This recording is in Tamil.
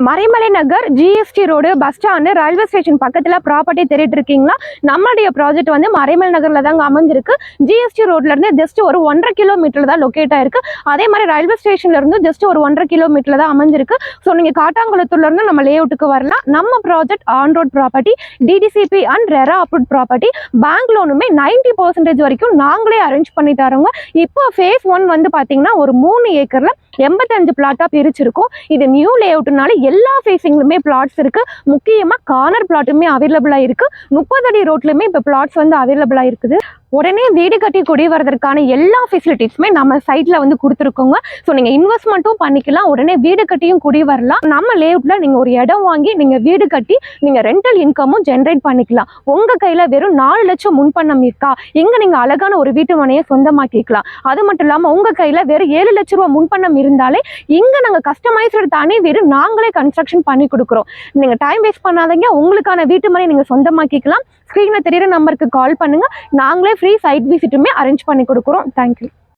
Maraimalai Nagar GST road bus stand railway station பக்கத்தில் ப்ராப்பர்ட்டி தேடிட்டு இருக்கீங்களா? நம்மளுடைய ப்ராஜெக்ட் வந்து மறைமலை நகரில் தாங்க அமைஞ்சிருக்கு. ஜிஎஸ்டி ரோட்லேருந்து ஜஸ்ட் ஒரு 1.5 கிலோமீட்டர் தான் லொக்கேட் ஆயிருக்கு. அதே மாதிரி ரயில்வே ஸ்டேஷன்லேருந்து ஜஸ்ட் ஒரு 1.5 கிலோமீட்டர் தான் அமைஞ்சிருக்கு. ஸோ நீங்கள் காட்டாங்குளத்தூர்லேருந்து நம்ம லேஅவுட்டுக்கு வரலாம். நம்ம project on road property, DTCP and RERA approved property. Bank லோனுமே 90% வரைக்கும் நாங்களே அரேஞ்ச் பண்ணி தரோங்க. இப்போ ஃபேஸ் 1 வந்து பார்த்தீங்கன்னா ஒரு 3 ஏக்கரில் 85 பிளாட்டாக பிரிச்சிருக்கும். இது நியூ லேஅவுட்னால எல்லா ஃபேஸிங்லுமே பிளாட்ஸ் இருக்கு. முக்கியமா கார்னர் பிளாட்டுமே அவைலபிளா இருக்கு. 30 அடி ரோட்லயுமே இப்போ பிளாட்ஸ் வந்து அவைலபிளா இருக்குது. உடனே வீடு கட்டி குடி வரதற்கான எல்லா ஃபெசிலிட்டிஸுமே நம்ம சைட்ல வந்து கொடுத்துருக்கோங்க. ஸோ நீங்க இன்வெஸ்ட்மெண்ட்டும் பண்ணிக்கலாம், உடனே வீடு கட்டியும் குடி வரலாம். நம்ம லேஅவுட்ல நீங்க ஒரு இடம் வாங்கி நீங்க வீடு கட்டி நீங்க ரெண்டல் இன்கமும் ஜென்ரேட் பண்ணிக்கலாம். உங்க கையில வெறும் 4 லட்சம் முன்பணம் இருக்கா, இங்க நீங்க அழகான ஒரு வீட்டு மனையை சொந்தமாக்கிக்கலாம். அது மட்டும் இல்லாம உங்க கையில வெறும் 7 லட்ச ரூபாய் முன்பணம் இருந்தாலே இங்க நாங்க கஸ்டமைஸ்டு தனி வீடு நாங்களே கன்ஸ்ட்ரக்ஷன் பண்ணி கொடுக்குறோம். நீங்க டைம் வேஸ்ட் பண்ணாதீங்க, உங்களுக்கான வீட்டு மனை நீங்க சொந்தமாக்கிக்கலாம். ஸ்க்ரீன்ல தெரியுற நம்பருக்கு கால் பண்ணுங்க. நாங்களே ஃப்ரீ சைட் விசிட்டுமே அரேஞ்ச் பண்ணி கொடுக்குறோம். தேங்க்யூ.